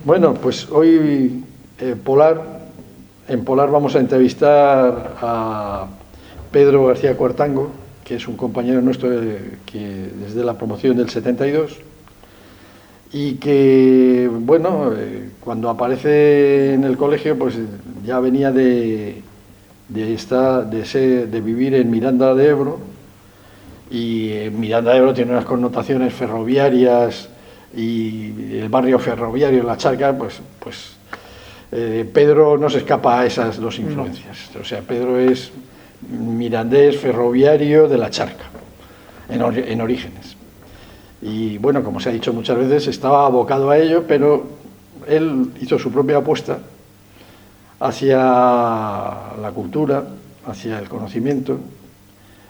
Bueno, pues hoy en Polar vamos a entrevistar a Pedro García Cuartango, que es un compañero nuestro que desde la promoción del 72 y que, bueno, cuando aparece en el colegio, pues ya venía de vivir en Miranda de Ebro, y Miranda de Ebro tiene unas connotaciones ferroviarias y el barrio ferroviario, la Charca, Pedro no se escapa a esas dos influencias. O sea, Pedro es mirandés ferroviario de la Charca, en orígenes. Y bueno, como se ha dicho muchas veces, estaba abocado a ello, pero él hizo su propia apuesta hacia la cultura, hacia el conocimiento,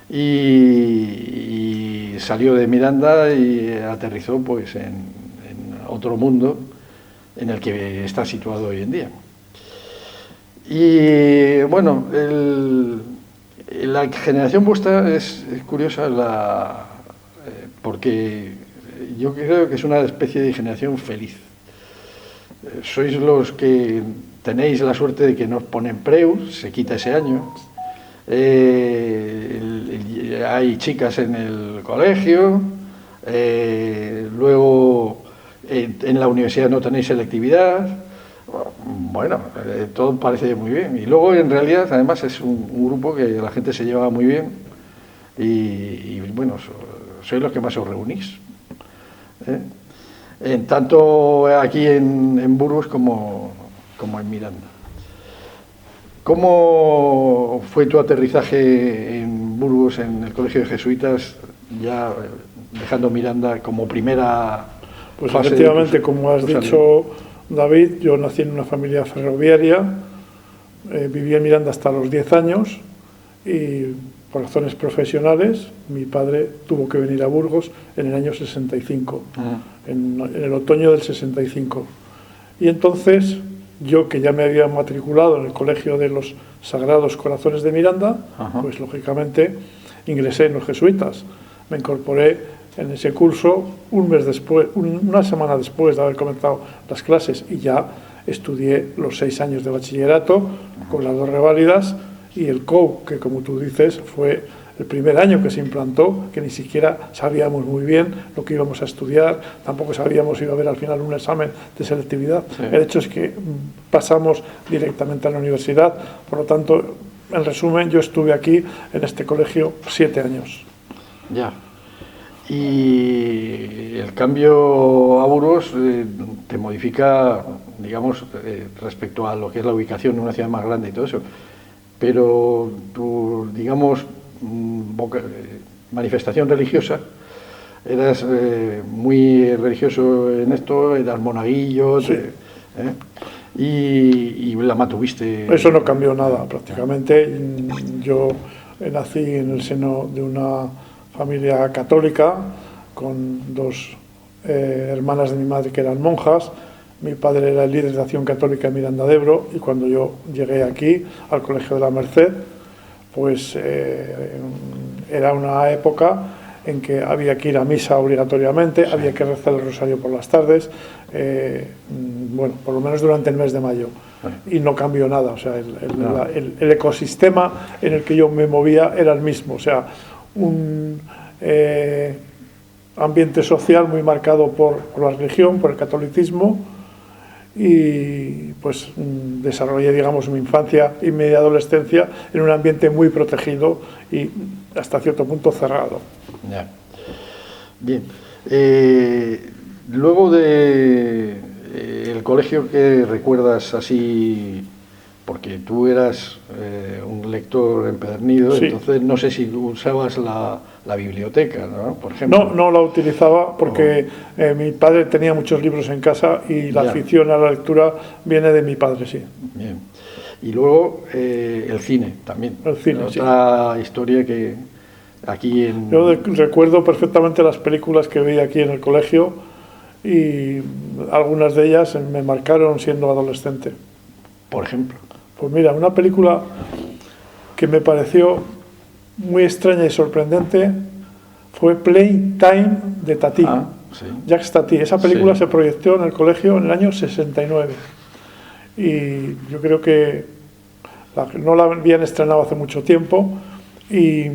y salió de Miranda y aterrizó pues en otro mundo en el que está situado hoy en día. Y bueno, la generación vuestra es curiosa, porque yo creo que es una especie de generación feliz. Sois los que tenéis la suerte de que no os ponen preus, se quita ese año. Hay chicas en el colegio, luego en la universidad no tenéis selectividad. Bueno, todo parece muy bien. Y luego, en realidad, además es un grupo que la gente se lleva muy bien y bueno, sois los que más os reunís. Tanto aquí en Burgos como en Miranda. ¿Cómo fue tu aterrizaje en Burgos, en el Colegio de Jesuitas, ya dejando Miranda como primera pues fase? Efectivamente, como has dicho, David, yo nací en una familia ferroviaria, viví en Miranda hasta los 10 años y por razones profesionales mi padre tuvo que venir a Burgos en el año 65, en el otoño del 65. Y entonces yo, que ya me había matriculado en el Colegio de los Sagrados Corazones de Miranda, pues lógicamente ingresé en los jesuitas. Me incorporé en ese curso un mes después, una semana después de haber comenzado las clases, y ya estudié los 6 años de bachillerato con las 2 reválidas y el COU, que como tú dices fue el primer año que se implantó, que ni siquiera sabíamos muy bien lo que íbamos a estudiar, tampoco sabíamos si iba a haber al final un examen de selectividad. Sí. El hecho es que pasamos directamente a la universidad, por lo tanto, en resumen, yo estuve aquí en este colegio 7 años. Ya. Y el cambio a Burgos te modifica, digamos, respecto a lo que es la ubicación en una ciudad más grande y todo eso, pero tu, digamos, manifestación religiosa, eras muy religioso en esto, eras monaguillo, sí. Y la mantuviste. Eso no cambió nada prácticamente. Yo nací en el seno de una familia católica con 2 hermanas de mi madre que eran monjas. Mi padre era el líder de Acción Católica en Miranda de Ebro, y cuando yo llegué aquí al Colegio de la Merced, pues era una época en que había que ir a misa obligatoriamente, sí. Había que rezar el rosario por las tardes, bueno, por lo menos durante el mes de mayo, sí. Y no cambió nada. O sea, el ecosistema en el que yo me movía era el mismo, o sea, un ambiente social muy marcado por la religión, por el catolicismo, y pues desarrollé, digamos, mi infancia y media adolescencia en un ambiente muy protegido y hasta cierto punto cerrado. Ya. Bien. Luego de el colegio, ¿qué recuerdas así? Porque tú eras un lector empedernido, sí. Entonces no sé si tú usabas la biblioteca, ¿no? Por ejemplo. No la utilizaba porque mi padre tenía muchos libros en casa y la afición a la lectura viene de mi padre, sí. Bien. Y luego el cine también. El cine, otra historia que aquí en... Yo recuerdo perfectamente las películas que veía aquí en el colegio y algunas de ellas me marcaron siendo adolescente. Por ejemplo. Pues mira, una película que me pareció muy extraña y sorprendente fue Playtime de Tati. Sí. Jacques Tati. Esa película Sí. se proyectó en el colegio en el año 69. Y yo creo que no la habían estrenado hace mucho tiempo. Y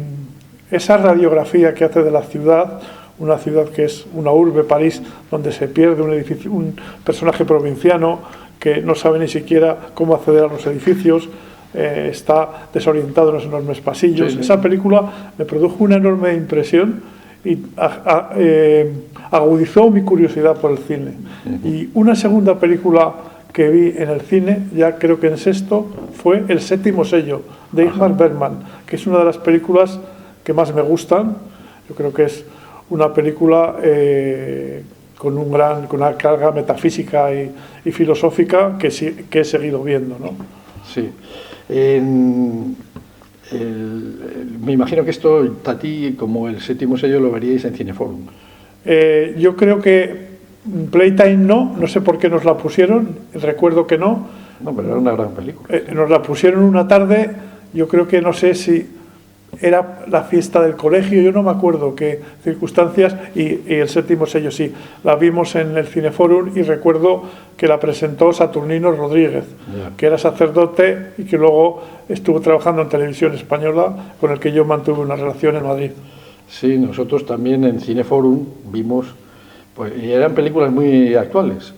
esa radiografía que hace de la ciudad, una ciudad que es una urbe, París, donde se pierde un edificio, un personaje provinciano que no sabe ni siquiera cómo acceder a los edificios, está desorientado en los enormes pasillos. Sí, sí. Esa película me produjo una enorme impresión y agudizó mi curiosidad por el cine. Y una segunda película que vi en el cine, ya creo que en sexto, fue El séptimo sello, de Ingmar Bergman, que es una de las películas que más me gustan. Yo creo que es una película con una carga metafísica y filosófica que he seguido viendo, ¿no? Sí. Me imagino que esto, Tati, como El séptimo sello, lo veríais en Cineforum. Yo creo que Playtime no sé por qué nos la pusieron, recuerdo que no. No, pero era una gran película. Nos la pusieron una tarde, yo creo que no sé si era la fiesta del colegio, yo no me acuerdo qué circunstancias, y El séptimo sello sí, la vimos en el Cineforum y recuerdo que la presentó Saturnino Rodríguez, que era sacerdote y que luego estuvo trabajando en Televisión Española, con el que yo mantuve una relación en Madrid. Sí, nosotros también en Cineforum vimos, pues, y eran películas muy actuales,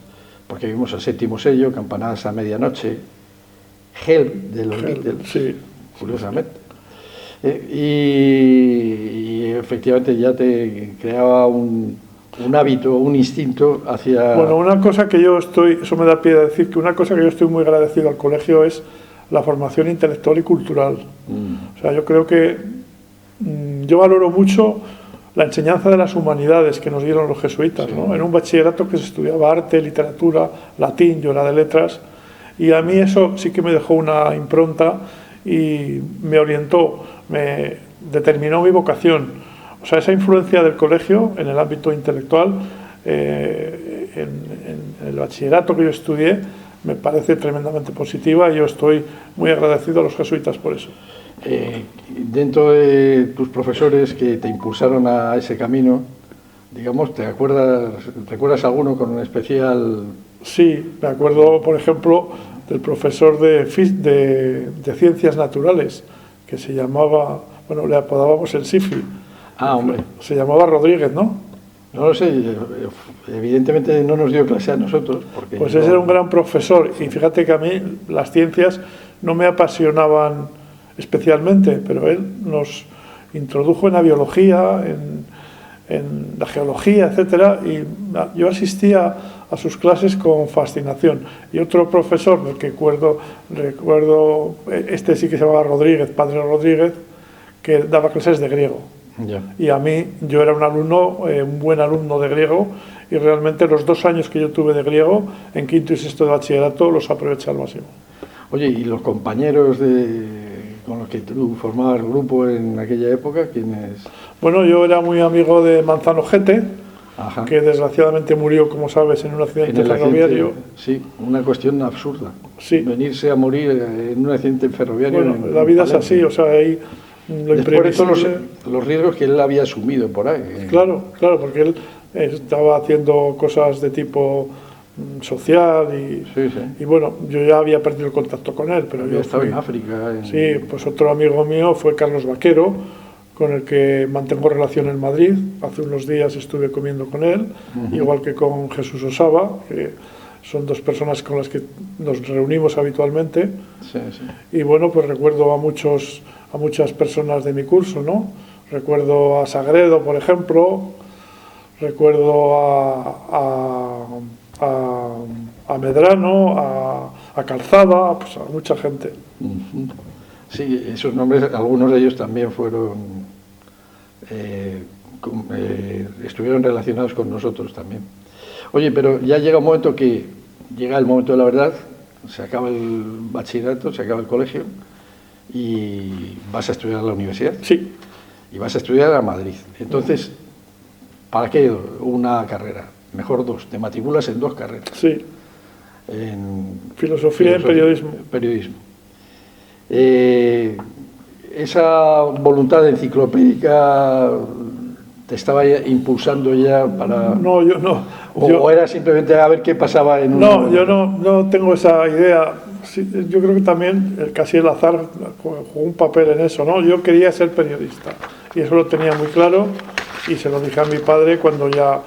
porque vimos El séptimo sello, Campanadas a medianoche, Help de los Beatles, sí, curiosamente. Y efectivamente ya te creaba un hábito, un instinto hacia... Bueno, una cosa que yo estoy, eso me da pie a decir, que una cosa que yo estoy muy agradecido al colegio es la formación intelectual y cultural. O sea, yo creo que yo valoro mucho la enseñanza de las humanidades que nos dieron los jesuitas, sí, ¿no? En un bachillerato que se estudiaba arte, literatura, latín, yo era de letras, y a mí eso sí que me dejó una impronta y me orientó, me determinó mi vocación. O sea, esa influencia del colegio en el ámbito intelectual, en el bachillerato que yo estudié, me parece tremendamente positiva y yo estoy muy agradecido a los jesuitas por eso. Dentro de tus profesores que te impulsaron a ese camino, digamos, ¿recuerdas alguno con un especial...? Sí, me acuerdo, por ejemplo, del profesor de Ciencias Naturales, que se llamaba, bueno, le apodábamos el Sifi. Ah, hombre. Se llamaba Rodríguez, ¿no? No lo sé, evidentemente no nos dio clase a nosotros. Porque pues ese era un gran profesor, y fíjate que a mí las ciencias no me apasionaban especialmente, pero él nos introdujo en la biología, en la geología, etcétera, y yo asistía a sus clases con fascinación. Y otro profesor del que recuerdo, este sí que se llamaba Rodríguez, padre Rodríguez, que daba clases de griego. Ya. Y a mí, yo era un alumno, un buen alumno de griego, y realmente los 2 años que yo tuve de griego, en quinto y sexto de bachillerato, los aproveché al máximo. Oye, ¿y los compañeros con los que tú formabas el grupo en aquella época, quiénes? Bueno, yo era muy amigo de Manzano Gete, Ajá. que desgraciadamente murió, como sabes, en un accidente ferroviario. Sí, una cuestión absurda. Sí. Venirse a morir en un accidente ferroviario. Bueno, la vida es así, o sea, ahí lo después de todos imprevisible... los riesgos que él había asumido por ahí. Claro, porque él estaba haciendo cosas de tipo social y bueno, yo ya había perdido el contacto con él, pero yo estaba en África. Sí, pues otro amigo mío fue Carlos Vaquero, con el que mantengo relación en Madrid. Hace unos días estuve comiendo con él, igual que con Jesús Osaba, que son 2 personas con las que nos reunimos habitualmente. Sí, sí. Y bueno, pues recuerdo a muchas personas de mi curso, ¿no? Recuerdo a Sagredo, por ejemplo, recuerdo a Medrano, a Calzada, pues a mucha gente. Sí, esos nombres, algunos de ellos también fueron, estuvieron relacionados con nosotros también. Oye, pero ya llega el momento de la verdad, se acaba el bachillerato, se acaba el colegio y vas a estudiar a la universidad. Sí. Y vas a estudiar a Madrid. Entonces, ¿para qué una carrera? Mejor 2, te matriculas en 2 carreras. Sí. En filosofía y en periodismo. Esa voluntad enciclopédica te estaba impulsando ya para...? No, yo no. ¿O era simplemente a ver qué pasaba en un... No, yo no tengo esa idea. Sí, yo creo que también casi el azar jugó un papel en eso, ¿no? Yo quería ser periodista y eso lo tenía muy claro y se lo dije a mi padre cuando ya,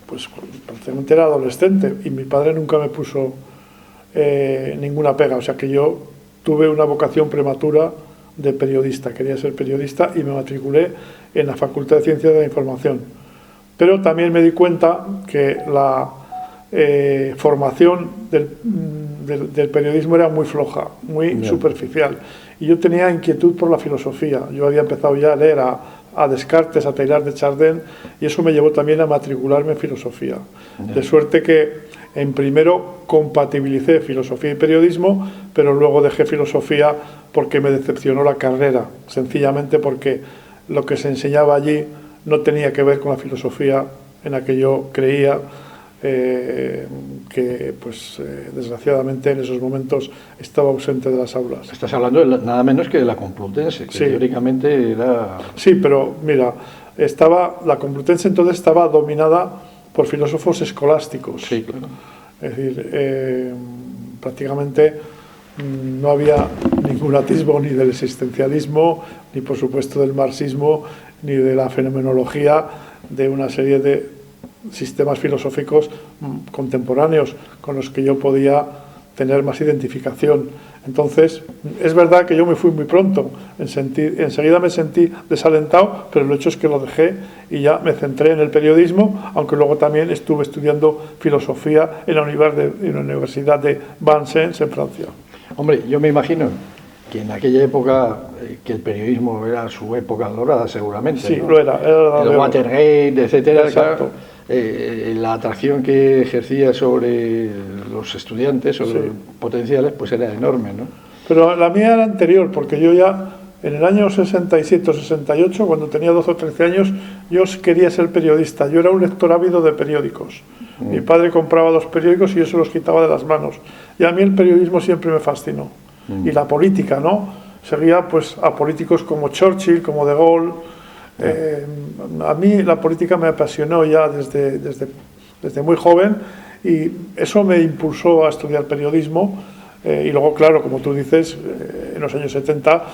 pues prácticamente era adolescente, y mi padre nunca me puso ninguna pega, o sea que yo tuve una vocación prematura de periodista, quería ser periodista y me matriculé en la Facultad de Ciencias de la Información. Pero también me di cuenta que la formación del periodismo era muy floja, muy superficial. Y yo tenía inquietud por la filosofía. Yo había empezado ya a leer a Descartes, a Teilhard de Chardin, y eso me llevó también a matricularme en filosofía. De suerte que en primero compatibilicé filosofía y periodismo, pero luego dejé filosofía porque me decepcionó la carrera, sencillamente porque lo que se enseñaba allí no tenía que ver con la filosofía en la que yo creía, que pues desgraciadamente en esos momentos estaba ausente de las aulas. Estás hablando de nada menos que de la Complutense, que teóricamente era... Sí, pero mira, la Complutense entonces estaba dominada por filósofos escolásticos. Sí, claro. Es decir, prácticamente no había ningún atisbo ni del existencialismo, ni por supuesto del marxismo, ni de la fenomenología, de una serie de sistemas filosóficos contemporáneos con los que yo podía tener más identificación. Entonces, es verdad que yo me fui muy pronto, enseguida me sentí desalentado, pero el hecho es que lo dejé y ya me centré en el periodismo, aunque luego también estuve estudiando filosofía en la Universidad de Vincennes, en Francia. Hombre, yo me imagino que en aquella época, que el periodismo era su época dorada, seguramente. Sí, ¿no? lo era el Watergate, etcétera. Exacto. La atracción que ejercía sobre los estudiantes, sobre potenciales, pues era enorme, ¿no? Pero la mía era anterior, porque yo ya en el año 67 o 68, cuando tenía 12 o 13 años, yo quería ser periodista. Yo era un lector ávido de periódicos. Mi padre compraba los periódicos y yo se los quitaba de las manos. Y a mí el periodismo siempre me fascinó. Y la política, ¿no? Seguía pues a políticos como Churchill, como De Gaulle. A mí la política me apasionó ya desde muy joven, y eso me impulsó a estudiar periodismo. Y luego, claro, como tú dices, en los años 70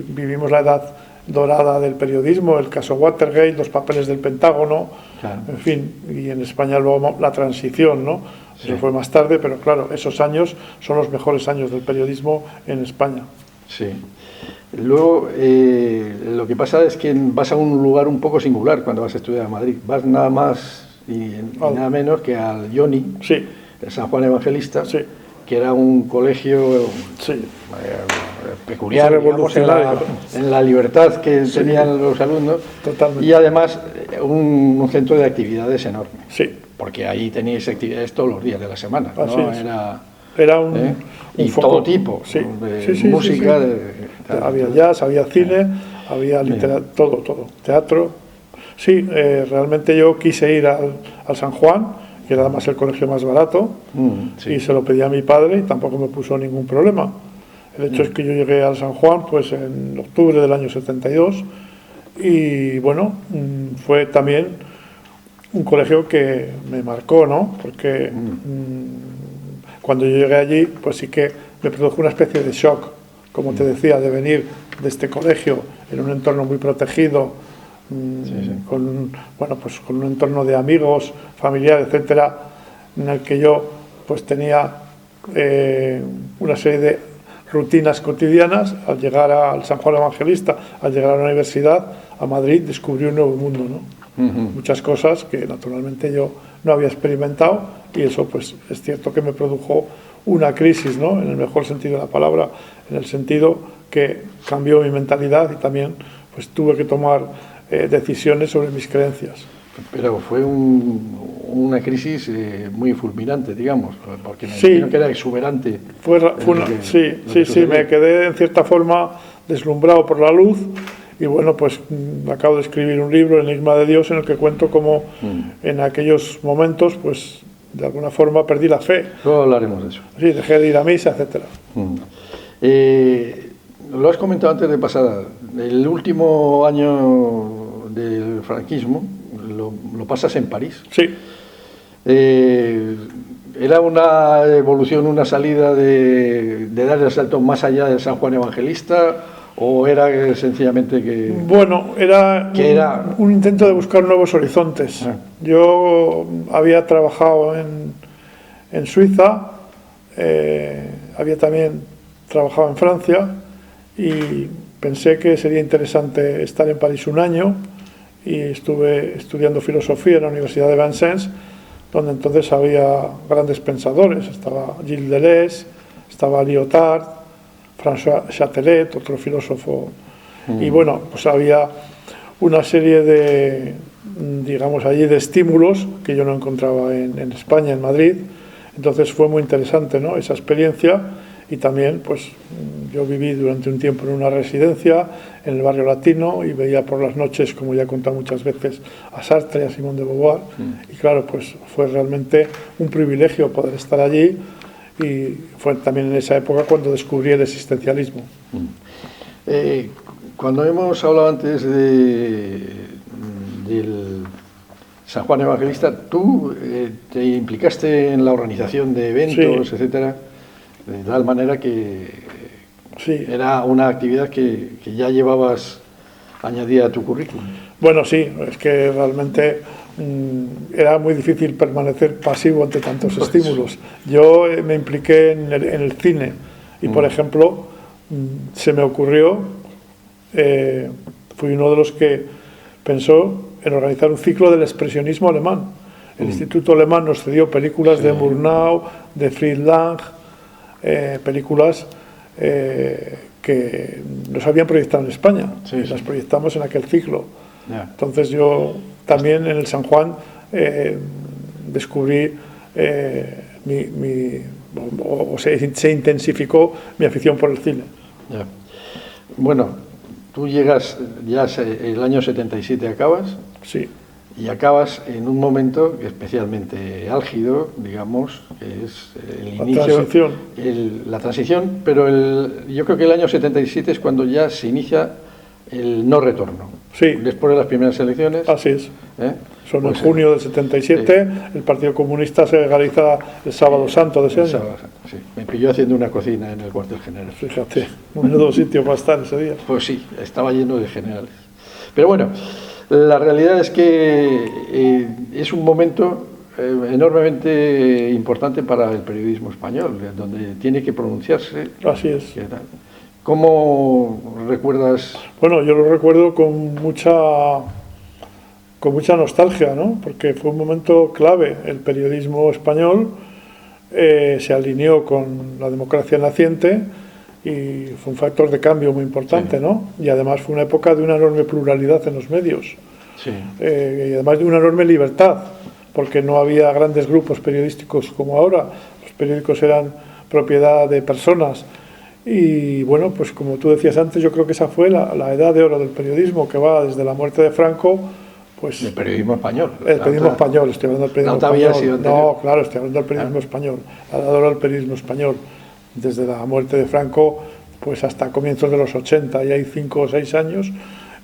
vivimos la edad dorada del periodismo, el caso Watergate, los papeles del Pentágono, claro. En fin, y en España luego la transición, ¿no? Sí. Eso fue más tarde, pero claro, esos años son los mejores años del periodismo en España. Sí. Luego, lo que pasa es que vas a un lugar un poco singular cuando vas a estudiar a Madrid. Vas nada más y nada menos que al IONI, sí. El San Juan Evangelista, sí. que era un colegio peculiar, revolucionario, en la libertad que tenían los alumnos. Totalmente. Y además un centro de actividades enorme. Sí. Porque ahí teníais actividades todos los días de la semana, ¿no? Era un y foco. Todo tipo de música. Había jazz, había cine, había literatura, todo, teatro. Sí, realmente yo quise ir al San Juan, que era además el colegio más barato, y se lo pedí a mi padre y tampoco me puso ningún problema. El hecho es que yo llegué al San Juan pues en octubre del año 72, y bueno, fue también un colegio que me marcó, ¿no? Porque cuando yo llegué allí, pues sí que me produjo una especie de shock, como te decía, de venir de este colegio en un entorno muy protegido, con un entorno de amigos, familiares, etcétera, en el que yo pues tenía una serie de rutinas cotidianas. Al llegar al San Juan Evangelista, al llegar a la universidad, a Madrid, descubrí un nuevo mundo, ¿no? Muchas cosas que naturalmente yo no había experimentado, y eso pues es cierto que me produjo una crisis, ¿no? En el mejor sentido de la palabra, en el sentido que cambió mi mentalidad y también pues tuve que tomar decisiones sobre mis creencias. Pero fue una crisis muy fulminante, digamos, porque me imagino que era exuberante. Me quedé en cierta forma deslumbrado por la luz. Y bueno, pues acabo de escribir un libro, El enigma de Dios, en el que cuento cómo en aquellos momentos, pues de alguna forma perdí la fe. Luego hablaremos de eso. Sí, dejé de ir a misa, etcétera. Lo has comentado antes de pasada. El último año del franquismo lo pasas en París. Sí. ¿Era una evolución, una salida de dar el salto más allá del San Juan Evangelista, o era sencillamente que...? Bueno, era un intento de buscar nuevos horizontes. Yo había trabajado en Suiza, había también trabajado en Francia, y pensé que sería interesante estar en París un año, y estuve estudiando filosofía en la Universidad de Vincennes, donde entonces había grandes pensadores. Estaba Gilles Deleuze, estaba Lyotard, François Châtelet, otro filósofo. Y bueno, pues había una serie de, digamos, allí de estímulos que yo no encontraba en España, en Madrid. Entonces fue muy interesante, ¿no?, esa experiencia. Y también, pues, yo viví durante un tiempo en una residencia en el barrio latino y veía por las noches, como ya he contado muchas veces, a Sartre y a Simone de Beauvoir. Y claro, pues fue realmente un privilegio poder estar allí, y fue también en esa época cuando descubrí el existencialismo. Cuando hemos hablado antes del San Juan Evangelista, tú te implicaste en la organización de eventos, sí, etcétera, de tal manera que sí, era una actividad que ya llevabas añadida a tu currículum. Bueno, sí, es que realmente era muy difícil permanecer pasivo ante tantos estímulos. Yo me impliqué en el cine y, por ejemplo, se me ocurrió, fui uno de los que pensó en organizar un ciclo del expresionismo alemán. El Instituto Alemán nos cedió películas de Murnau, de Fritz Lang, películas que nos habían proyectado en España, y las proyectamos en aquel ciclo. Entonces yo también en el San Juan descubrí se intensificó mi afición por el cine. Bueno, tú llegas, ya el año 77 acabas. Sí. Y acabas en un momento especialmente álgido, digamos, que es el inicio, la transición, pero yo creo que el año 77 es cuando ya se inicia el no retorno. Sí. Después de las primeras elecciones. Así es. Son pues en junio del 77, el Partido Comunista se legaliza el Sábado Santo de ese año. Sí. Me pilló haciendo una cocina en el cuartel general. Fíjate, un nuevo sitio para estar ese día. Pues sí, estaba lleno de generales. Pero bueno, la realidad es que es un momento enormemente importante para el periodismo español, donde tiene que pronunciarse. Así es. ¿Cómo recuerdas? Bueno, yo lo recuerdo con mucha nostalgia, ¿no? Porque fue un momento clave. El periodismo español se alineó con la democracia naciente y fue un factor de cambio muy importante, ¿no? Y además fue una época de una enorme pluralidad en los medios. Y además de una enorme libertad, porque no había grandes grupos periodísticos como ahora. Los periódicos eran propiedad de personas. Y bueno, pues como tú decías antes, yo creo que esa fue la edad de oro del periodismo, que va desde la muerte de Franco, pues... El periodismo español. El periodismo español, estoy hablando del periodismo español. No, claro, estoy hablando del periodismo español. La edad de oro del periodismo español. Desde la muerte de Franco, pues hasta comienzos de los 80, y hay 5 o 6 años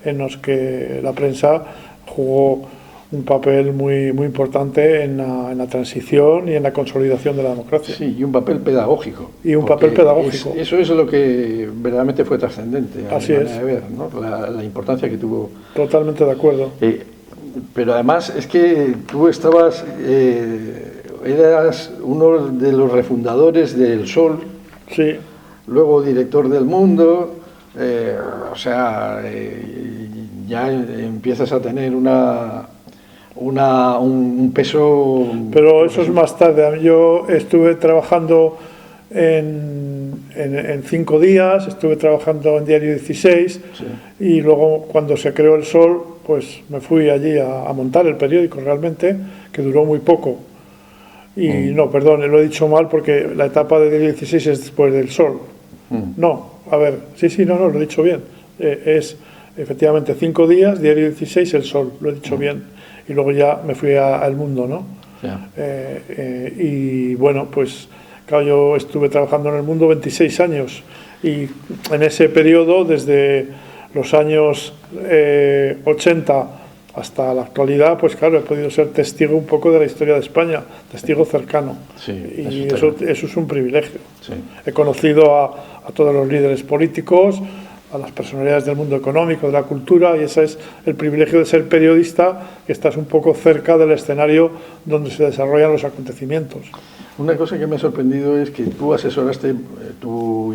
en los que la prensa jugó un papel muy importante en la transición y en la consolidación de la democracia. Sí, y un papel pedagógico. Y un papel pedagógico. Eso es lo que verdaderamente fue trascendente. Así es. De ver, ¿no? La importancia que tuvo. Totalmente de acuerdo. Pero además es que tú estabas, eras uno de los refundadores del Sol. Sí. Luego director del Mundo. Ya empiezas a tener un peso... Pero eso es más tarde. Yo estuve trabajando en 5 días, estuve trabajando en Diario 16, y luego cuando se creó El Sol, pues me fui allí a montar el periódico realmente, que duró muy poco. Y no, perdón, lo he dicho mal porque la etapa de Diario 16 es después del Sol. No, a ver, no, lo he dicho bien. Es efectivamente 5 días, Diario 16, El Sol, lo he dicho bien. Y luego ya me fui a El Mundo, ¿no? Y bueno, pues claro, yo estuve trabajando en El Mundo 26 años, y en ese periodo, desde los años 80 hasta la actualidad, pues claro, he podido ser testigo un poco de la historia de España, testigo cercano. Sí, y eso es un privilegio. Sí. He conocido a todos los líderes políticos, a las personalidades del mundo económico, de la cultura, y ese es el privilegio de ser periodista, que estás un poco cerca del escenario donde se desarrollan los acontecimientos. Una cosa que me ha sorprendido es que tú asesoraste tu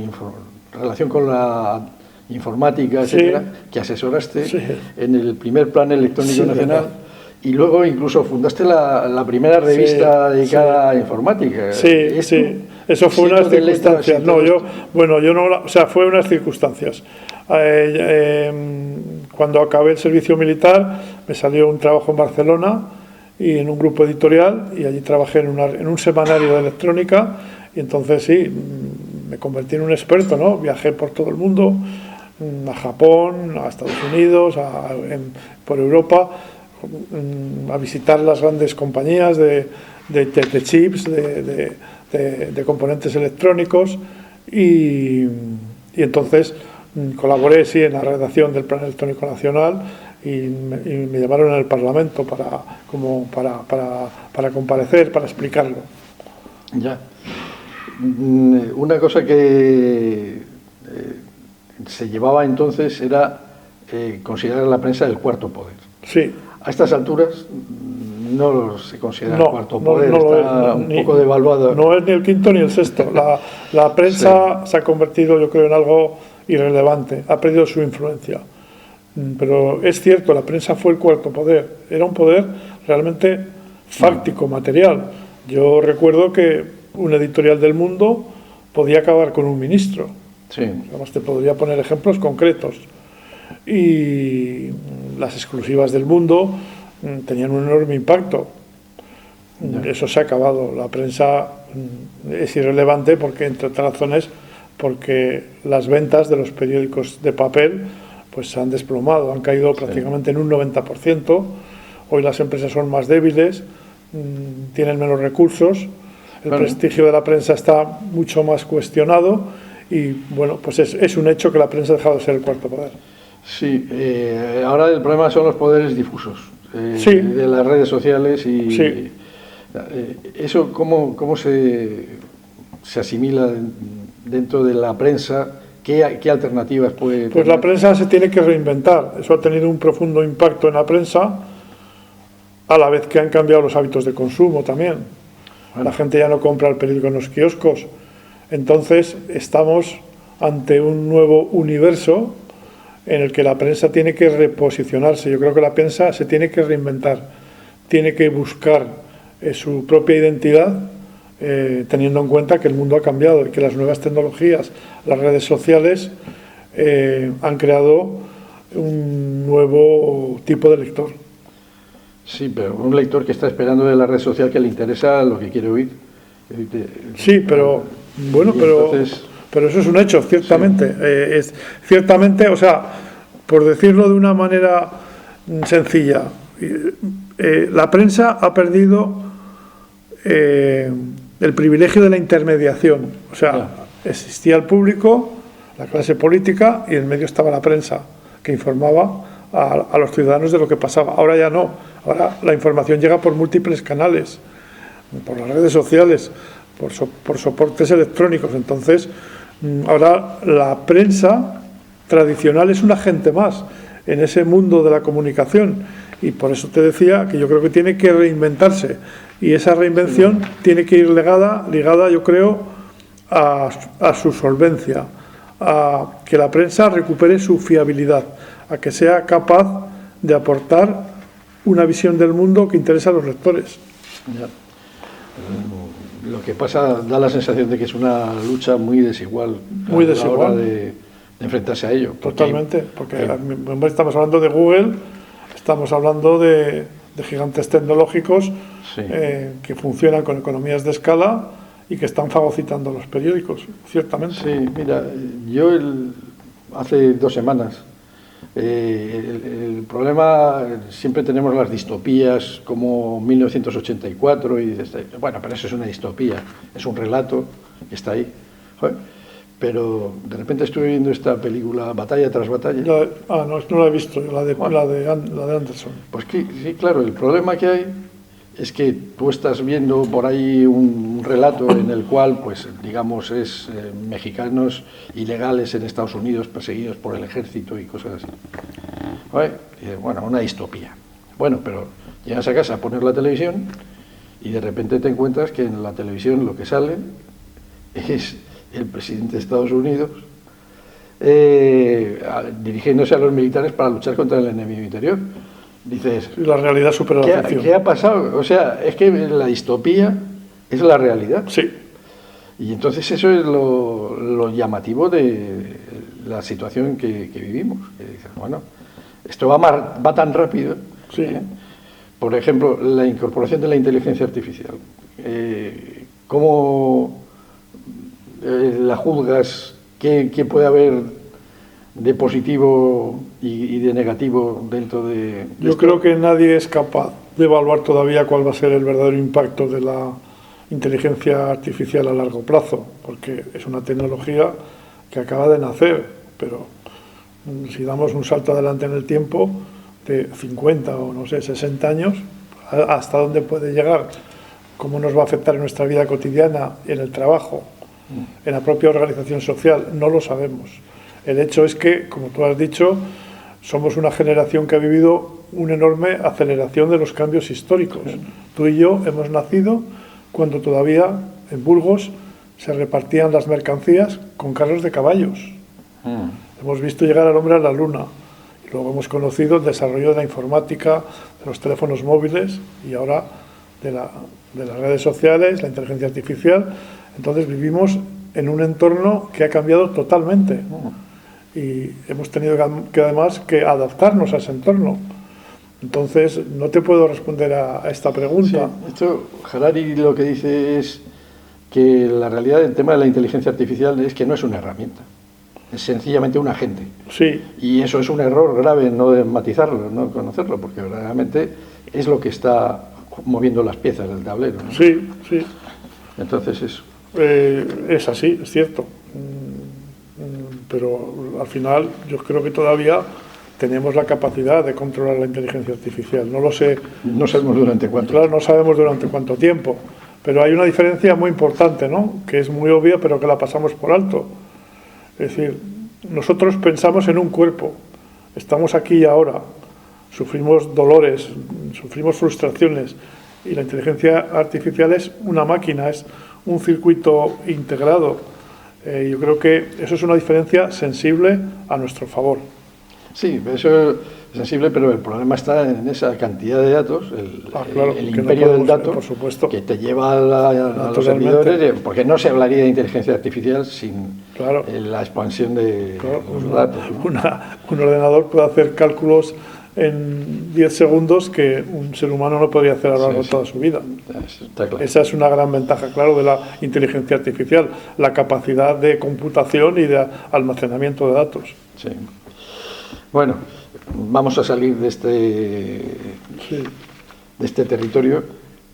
relación con la informática, etcétera, que asesoraste en el primer Plan Electrónico Nacional, y luego incluso fundaste la primera revista dedicada a informática. Sí, sí. Eso fue unas circunstancias. No, yo no, o sea, fue unas circunstancias. Cuando acabé el servicio militar, me salió un trabajo en Barcelona y en un grupo editorial, y allí trabajé en un semanario de electrónica, y entonces sí, me convertí en un experto, ¿no? Viajé por todo el mundo, a Japón, a Estados Unidos, por Europa, a visitar las grandes compañías de chips, de componentes electrónicos, y entonces colaboré en la redacción del Plan Electrónico Nacional, y me llamaron al Parlamento para comparecer, para explicarlo. Ya. Una cosa que se llevaba entonces era considerar a la prensa el cuarto poder. Sí. A estas alturas no se considera el cuarto poder, está un poco devaluado. No es ni el quinto ni el sexto. La prensa se ha convertido, yo creo, en algo irrelevante, ha perdido su influencia. Pero es cierto, la prensa fue el cuarto poder, era un poder realmente fáctico, material. Yo recuerdo que un editorial del Mundo podía acabar con un ministro. Sí. Además, te podría poner ejemplos concretos. Y las exclusivas del Mundo tenían un enorme impacto. Eso se ha acabado. La prensa es irrelevante porque, entre otras razones, porque las ventas de los periódicos de papel pues se han desplomado, han caído prácticamente en un 90%. Hoy las empresas son más débiles, tienen menos recursos, el prestigio de la prensa está mucho más cuestionado, y bueno, pues es un hecho que la prensa ha dejado de ser el cuarto poder. Sí, ahora el problema son los poderes difusos, de las redes sociales, y eso cómo se asimila dentro de la prensa. ¿Qué alternativas puede tener? Pues la prensa se tiene que reinventar. Eso ha tenido un profundo impacto en la prensa, a la vez que han cambiado los hábitos de consumo también. La gente ya no compra el periódico en los kioscos. Entonces estamos ante un nuevo universo en el que la prensa tiene que reposicionarse. Yo creo que la prensa se tiene que reinventar, tiene que buscar su propia identidad, teniendo en cuenta que el mundo ha cambiado y que las nuevas tecnologías, las redes sociales, han creado un nuevo tipo de lector. Sí, pero un lector que está esperando de la red social que le interesa lo que quiere oír. Sí, pero bueno, pero eso es un hecho, ciertamente. Sí. Ciertamente, o sea, por decirlo de una manera sencilla, la prensa ha perdido el privilegio de la intermediación. O sea, existía el público, la clase política, y en medio estaba la prensa, que informaba a los ciudadanos de lo que pasaba. Ahora ya no. Ahora la información llega por múltiples canales, por las redes sociales, por soportes electrónicos. Entonces, ahora la prensa tradicional es un agente más en ese mundo de la comunicación, y por eso te decía que yo creo que tiene que reinventarse, y esa reinvención tiene que ir ligada, yo creo, a su solvencia, a que la prensa recupere su fiabilidad, a que sea capaz de aportar una visión del mundo que interesa a los lectores. Ya. Lo que pasa, da la sensación de que es una lucha muy desigual, muy desigual, a la hora de enfrentarse a ello. Totalmente, porque estamos hablando de Google, estamos hablando de gigantes tecnológicos, que funcionan con economías de escala y que están fagocitando los periódicos, ciertamente. Sí, mira, yo hace 2 semanas, el problema, siempre tenemos las distopías como 1984, y bueno, pero eso es una distopía, es un relato que está ahí. pero de repente estuve viendo esta película Batalla tras Batalla. No la he visto, la de Anderson. Pues sí, claro, el problema que hay es que tú estás viendo por ahí un relato en el cual, pues, digamos, es mexicanos ilegales en Estados Unidos perseguidos por el ejército y cosas así. ¿Vale? Bueno, una distopía. Bueno, pero llegas a casa a poner la televisión y de repente te encuentras que en la televisión lo que sale es el presidente de Estados Unidos dirigiéndose a los militares para luchar contra el enemigo interior. Dices, la realidad supera la ficción. ¿Qué ha pasado? O sea, es que la distopía es la realidad. Sí. Y entonces eso es lo llamativo de la situación que vivimos. Que dices, bueno, esto va tan rápido. Sí. Por ejemplo, la incorporación de la inteligencia artificial. ¿Cómo la juzgas? ¿Qué puede haber de positivo y de negativo dentro de Yo creo que nadie es capaz de evaluar todavía cuál va a ser el verdadero impacto de la inteligencia artificial a largo plazo, porque es una tecnología que acaba de nacer, pero si damos un salto adelante en el tiempo de 50 o no sé, 60 años, ¿hasta dónde puede llegar? ¿Cómo nos va a afectar en nuestra vida cotidiana, en el trabajo, en la propia organización social? No lo sabemos. El hecho es que, como tú has dicho, somos una generación que ha vivido una enorme aceleración de los cambios históricos. Tú y yo hemos nacido cuando todavía en Burgos se repartían las mercancías con carros de caballos. Hemos visto llegar al hombre a la luna. Y luego hemos conocido el desarrollo de la informática, de los teléfonos móviles y ahora de las redes sociales, la inteligencia artificial. Entonces vivimos en un entorno que ha cambiado totalmente. Y hemos tenido que además que adaptarnos a ese entorno. Entonces no te puedo responder a esta pregunta. Sí, esto, Harari lo que dice es que la realidad del tema de la inteligencia artificial es que no es una herramienta, es sencillamente un agente. Sí. Y eso es un error grave, no de matizarlo, no conocerlo, porque verdaderamente es lo que está moviendo las piezas del tablero, ¿no? Sí, sí. Entonces eso. Es así, es cierto. Pero al final yo creo que todavía tenemos la capacidad de controlar la inteligencia artificial. No lo sé. No sabemos durante cuánto. Claro, no sabemos durante cuánto tiempo. Pero hay una diferencia muy importante, ¿no? Que es muy obvia, pero que la pasamos por alto. Es decir, nosotros pensamos en un cuerpo. Estamos aquí y ahora. Sufrimos dolores, sufrimos frustraciones. Y la inteligencia artificial es una máquina, es un circuito integrado. Yo creo que eso es una diferencia sensible a nuestro favor. Sí, eso es sensible, pero el problema está en esa cantidad de datos, el imperio del dato, por supuesto, que te lleva a los servidores, porque no se hablaría de inteligencia artificial sin la expansión de los datos, ¿no? Un ordenador puede hacer cálculos en 10 segundos que un ser humano no podría hacer a lo largo de toda su vida. Está claro. Esa es una gran ventaja, claro, de la inteligencia artificial, la capacidad de computación y de almacenamiento de datos. Sí. Bueno, vamos a salir de este territorio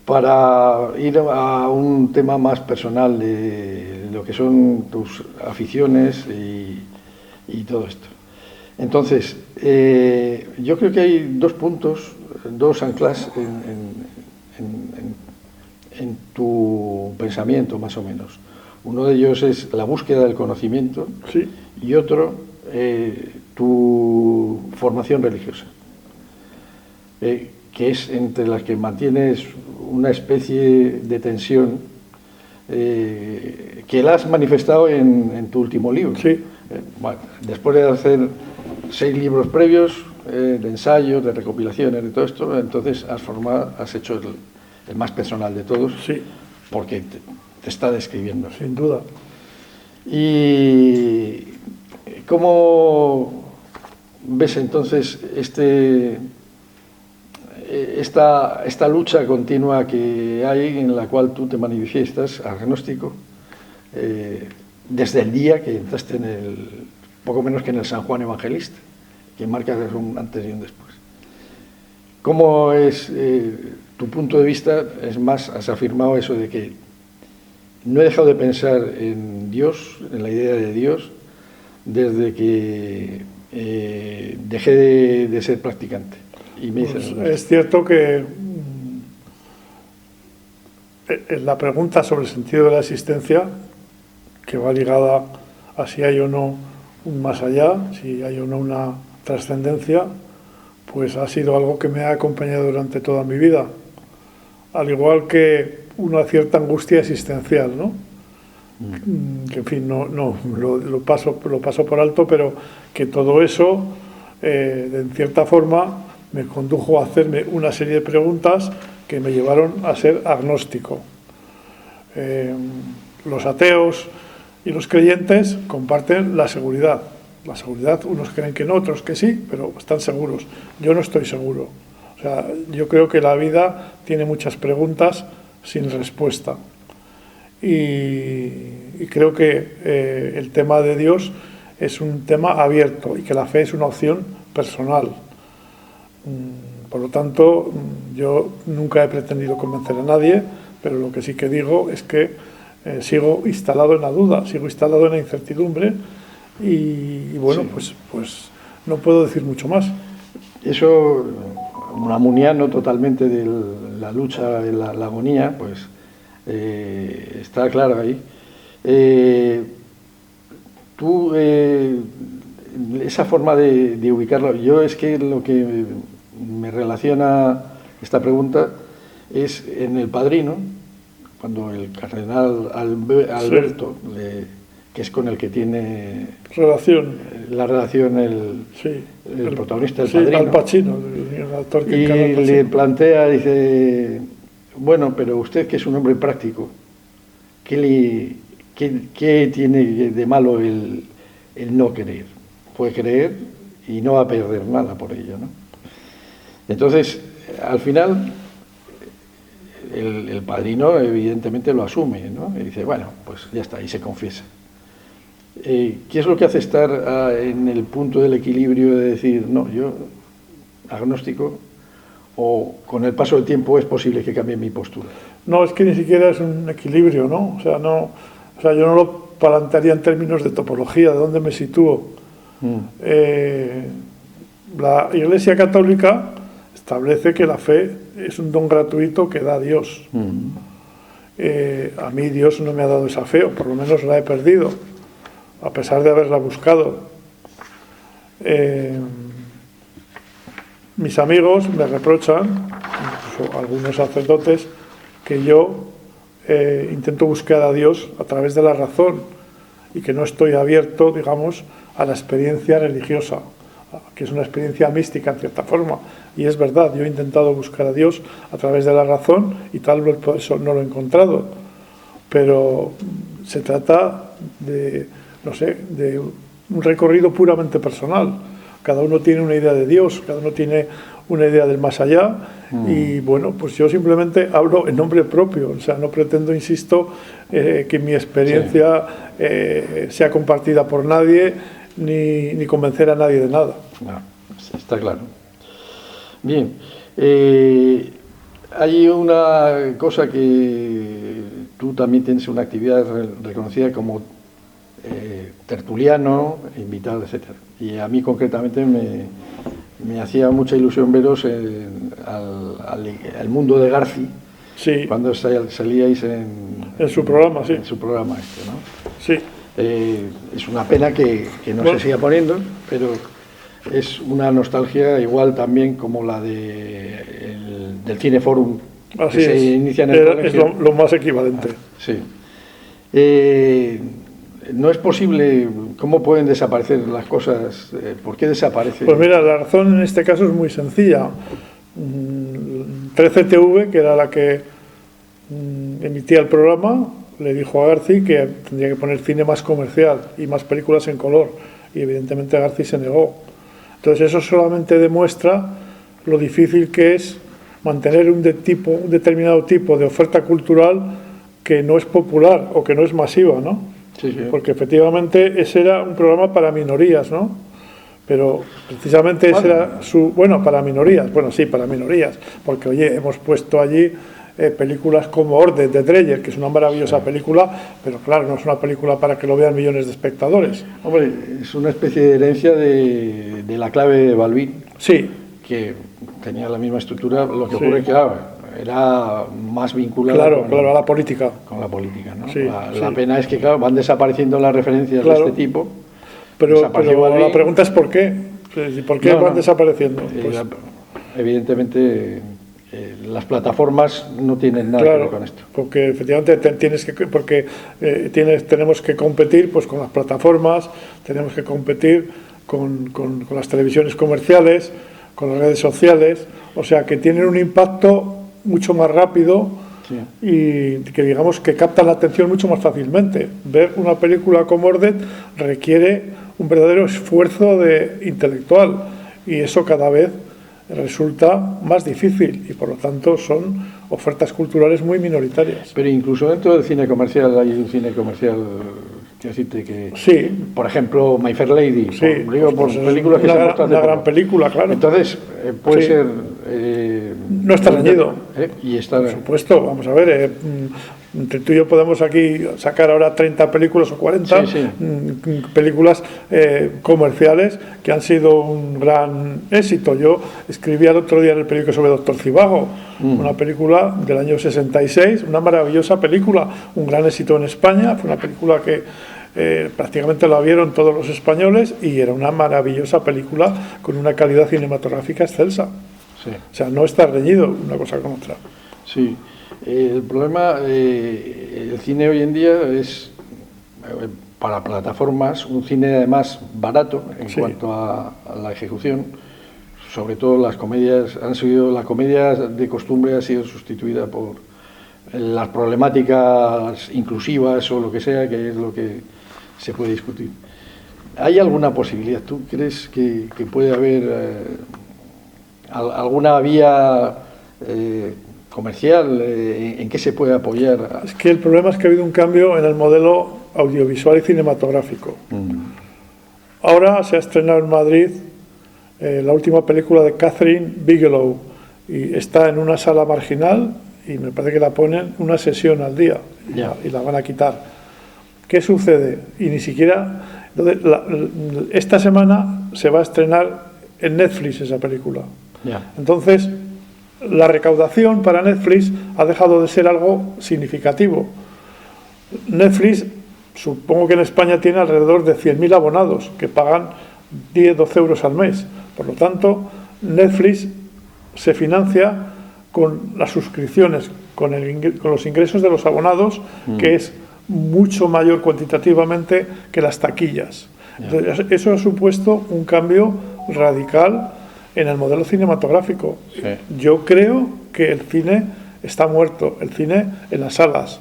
para ir a un tema más personal de lo que son tus aficiones y todo esto. Entonces, yo creo que hay dos puntos, dos anclas en tu pensamiento, más o menos. Uno de ellos es la búsqueda del conocimiento, sí, y otro, tu formación religiosa, que es entre las que mantienes una especie de tensión que la has manifestado en tu último libro. Sí. Bueno, después de hacer 6 libros previos, de ensayos, de recopilaciones, de todo esto, entonces has hecho el más personal de todos, sí, porque te está describiendo. Sin duda. ¿Y cómo ves entonces esta lucha continua que hay, en la cual tú te manifiestas agnóstico, desde el día que entraste poco menos que en el San Juan Evangelista, que marca un antes y un después? ¿Cómo es tu punto de vista? Es más, has afirmado eso de que no he dejado de pensar en Dios, en la idea de Dios, desde que dejé de ser practicante. Y me pues es cierto que la pregunta sobre el sentido de la existencia, que va ligada a si hay o no un más allá, si hay o no una trascendencia, pues ha sido algo que me ha acompañado durante toda mi vida, al igual que una cierta angustia existencial, ¿no? Que en fin, lo paso por alto, pero que todo eso, en cierta forma, me condujo a hacerme una serie de preguntas que me llevaron a ser agnóstico. Los ateos y los creyentes comparten la seguridad. La seguridad, unos creen que no, otros que sí, pero están seguros. Yo no estoy seguro. O sea, yo creo que la vida tiene muchas preguntas sin respuesta. Y creo que el tema de Dios es un tema abierto y que la fe es una opción personal. Por lo tanto, yo nunca he pretendido convencer a nadie, pero lo que sí que digo es que sigo instalado en la duda, sigo instalado en la incertidumbre y bueno, sí. pues no puedo decir mucho más. Eso, un amuniano totalmente de la lucha, de la agonía, pues está claro ahí. Tú, esa forma de ubicarlo, yo es que lo que me relaciona esta pregunta es en El Padrino, cuando el cardenal Alberto, sí, que es con el que tiene la relación el protagonista del Padrino, Al Pacino, el actor que y le plantea, dice, bueno, pero usted que es un hombre práctico, ¿qué tiene de malo el no querer? Puede creer y no va a perder nada por ello, ¿no? Entonces, al final, el padrino evidentemente lo asume, ¿no? Y dice, bueno, pues ya está, y se confiesa. ¿Qué es lo que hace estar en el punto del equilibrio de decir, no, yo, agnóstico, o con el paso del tiempo es posible que cambie mi postura? No, es que ni siquiera es un equilibrio, ¿no? O sea, yo no lo plantearía en términos de topología, de dónde me sitúo. La Iglesia Católica establece que la fe es un don gratuito que da Dios. A mí Dios no me ha dado esa fe, o por lo menos la he perdido, a pesar de haberla buscado. Mis amigos me reprochan, incluso algunos sacerdotes, que yo intento buscar a Dios a través de la razón y que no estoy abierto, digamos, a la experiencia religiosa, que es una experiencia mística en cierta forma. Y es verdad, yo he intentado buscar a Dios a través de la razón y tal vez por eso no lo he encontrado. Pero se trata de, no sé, de un recorrido puramente personal. Cada uno tiene una idea de Dios, cada uno tiene una idea del más allá y bueno, pues yo simplemente hablo en nombre propio, o sea, no pretendo, insisto, que mi experiencia sea compartida por nadie ni convencer a nadie de nada. No, está claro. Bien, hay una cosa que tú también tienes una actividad reconocida como tertuliano, invitado, etcétera. Y a mí concretamente me hacía mucha ilusión veros al mundo de Garci, sí, cuando salíais en su programa, sí. En su programa ¿no? Sí. Es una pena que no se siga poniendo, pero es una nostalgia igual también como la del Cineforum, así que se inicia en el colegio. Es lo más equivalente. Sí. No es posible, ¿cómo pueden desaparecer las cosas? ¿Por qué desaparece? Pues mira, la razón en este caso es muy sencilla. 13TV, que era la que emitía el programa, le dijo a Garci que tendría que poner cine más comercial y más películas en color, y evidentemente Garci se negó. Entonces eso solamente demuestra lo difícil que es mantener un determinado tipo de oferta cultural que no es popular o que no es masiva, ¿no? Sí, sí. Porque efectivamente ese era un programa para minorías, ¿no? Pero precisamente ese era para minorías, bueno, sí, para minorías, porque oye, hemos puesto allí películas como Orden de Dreyer, que es una maravillosa película, pero claro, no es una película para que lo vean millones de espectadores. Hombre, es una especie de herencia de La clave de Balbín, sí, que tenía la misma estructura, lo que ocurre que era más vinculada claro, a la política. Con la política, ¿no? Sí, la pena es que, claro, van desapareciendo las referencias de este tipo. Pero la pregunta es ¿por qué? ¿Por qué van desapareciendo? Pues, evidentemente, las plataformas no tienen nada que ver con esto. Porque efectivamente tenemos que competir pues con las plataformas, tenemos que competir con las televisiones comerciales, con las redes sociales, o sea que tienen un impacto mucho más rápido y que digamos que captan la atención mucho más fácilmente. Ver una película como Orden requiere un verdadero esfuerzo intelectual y eso cada vez resulta más difícil y por lo tanto son ofertas culturales muy minoritarias. Pero incluso dentro del cine comercial hay un cine comercial, quiero decirte que, por ejemplo, My Fair Lady, por películas que se han mostrado. Una gran película, claro. Entonces, puede ser... no está reñido. Y está... Por supuesto, vamos a ver, entre tú y yo podemos aquí sacar ahora 30 películas o 40 películas comerciales que han sido un gran éxito. Yo escribí el otro día en el periódico sobre Doctor Zivago, una película del año 66, una maravillosa película, un gran éxito en España. Fue una película que prácticamente la vieron todos los españoles y era una maravillosa película con una calidad cinematográfica excelsa. O sea, no está reñido una cosa con otra. Sí. El problema, el cine hoy en día es, para plataformas, un cine además barato en cuanto a la ejecución. Sobre todo las comedias la comedia de costumbre ha sido sustituida por las problemáticas inclusivas o lo que sea, que es lo que se puede discutir. ¿Hay alguna posibilidad? ¿Tú crees que puede haber alguna vía comercial en qué se puede apoyar? Es que el problema es que ha habido un cambio en el modelo audiovisual y cinematográfico. Ahora se ha estrenado en Madrid la última película de Catherine Bigelow y está en una sala marginal y me parece que la ponen una sesión al día y la van a quitar. ¿Qué sucede? Y ni siquiera... esta semana se va a estrenar en Netflix esa película. Entonces, la recaudación para Netflix ha dejado de ser algo significativo. Netflix, supongo que en España tiene alrededor de 100.000 abonados que pagan 10-12 euros al mes. Por lo tanto, Netflix se financia con las suscripciones, con los ingresos de los abonados, que es mucho mayor cuantitativamente que las taquillas. Entonces, eso ha supuesto un cambio radical en el modelo cinematográfico. Yo creo que el cine está muerto, el cine en las salas,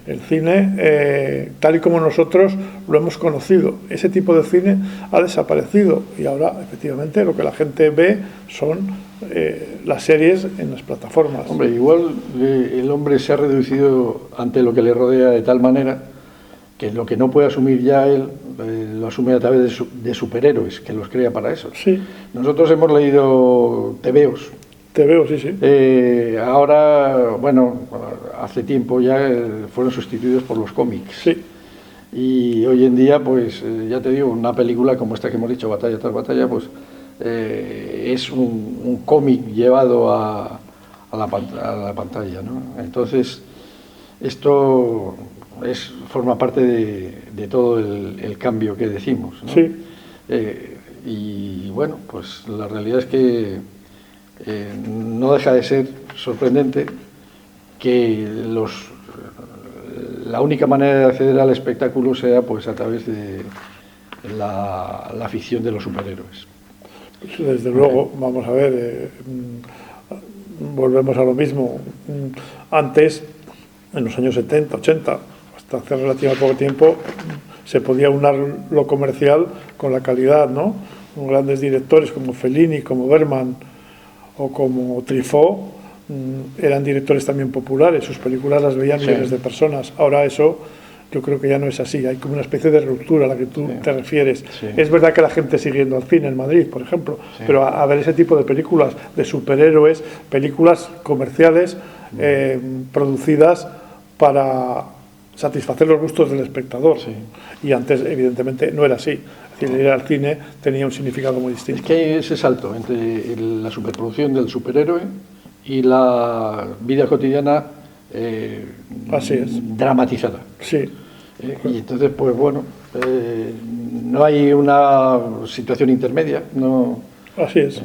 el cine tal y como nosotros lo hemos conocido. Ese tipo de cine ha desaparecido y ahora efectivamente lo que la gente ve son las series en las plataformas. Hombre, igual el hombre se ha reducido ante lo que le rodea de tal manera que lo que no puede asumir ya él, lo asume a través de superhéroes, que los crea para eso. Nosotros hemos leído tebeos. Ahora, bueno, hace tiempo ya fueron sustituidos por los cómics. Y hoy en día, pues, ya te digo, una película como esta que hemos dicho, Batalla tras Batalla, pues, es un cómic llevado a la pantalla, ¿no? Entonces, esto forma parte de todo el cambio que decimos, ¿no? Y bueno, pues la realidad es que no deja de ser sorprendente que la única manera de acceder al espectáculo sea pues a través de la ficción de los superhéroes. Desde luego, vamos a ver, volvemos a lo mismo. Antes, en los años 70, 80, hasta hace relativamente poco tiempo, se podía unar lo comercial con la calidad, ¿no? Grandes directores como Fellini, como Bergman o como Truffaut eran directores también populares, sus películas las veían miles de personas. Ahora eso yo creo que ya no es así, hay como una especie de ruptura a la que tú te refieres. Es verdad que la gente sigue yendo al cine en Madrid, por ejemplo, pero a ver ese tipo de películas de superhéroes, películas comerciales, producidas para satisfacer los gustos del espectador. Sí. Y antes, evidentemente, no era así. Es decir, ir al cine tenía un significado muy distinto. Es que hay ese salto entre la superproducción del superhéroe y la vida cotidiana Así es. dramatizada. Sí. Y entonces, pues bueno, no hay una situación intermedia, no. Así es.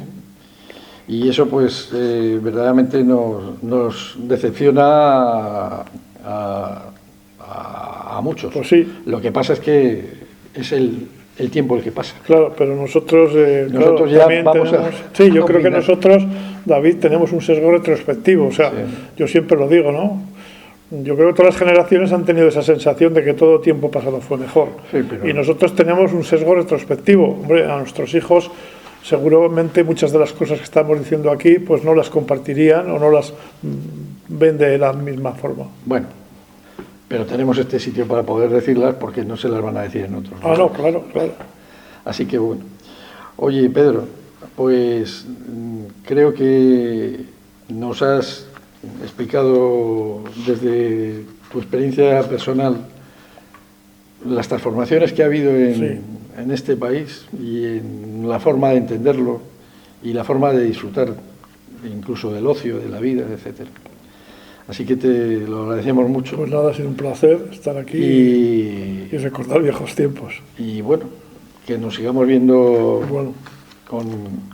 Y eso, pues, verdaderamente nos decepciona a muchos. Pues sí. Lo que pasa es que es el tiempo el que pasa. Claro, pero nosotros Nosotros claro, ya también vamos tenemos... a Sí, yo creo que opinar. nosotros, David, tenemos un sesgo retrospectivo. O sea, Sí. yo siempre lo digo, ¿no? Yo creo que todas las generaciones han tenido esa sensación de que todo tiempo pasado fue mejor. Sí, pero... Y nosotros tenemos un sesgo retrospectivo. Hombre, a nuestros hijos seguramente muchas de las cosas que estamos diciendo aquí pues no las compartirían o no las ven de la misma forma. Bueno, pero tenemos este sitio para poder decirlas porque no se las van a decir en otros. Ah, no, claro, claro. Así que bueno. Oye, Pedro, pues creo que nos has explicado desde tu experiencia personal las transformaciones que ha habido en este país y en la forma de entenderlo y la forma de disfrutar incluso del ocio, de la vida, etcétera. Así que te lo agradecemos mucho. Pues nada, ha sido un placer estar aquí y recordar viejos tiempos. Y bueno, que nos sigamos viendo bueno,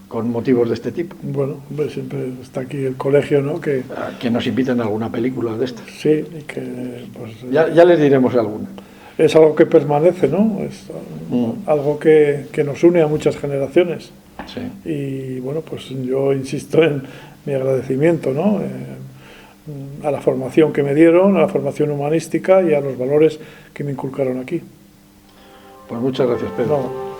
con motivos de este tipo. Bueno, hombre, siempre está aquí el colegio, ¿no? Que nos invitan a alguna película de estas. Sí, y que pues, ya les diremos alguna. Es algo que permanece, ¿no? Es algo que nos une a muchas generaciones. Sí. Y bueno, pues yo insisto en mi agradecimiento, ¿no? A la formación que me dieron, a la formación humanística y a los valores que me inculcaron aquí. Pues muchas gracias, Pedro. No.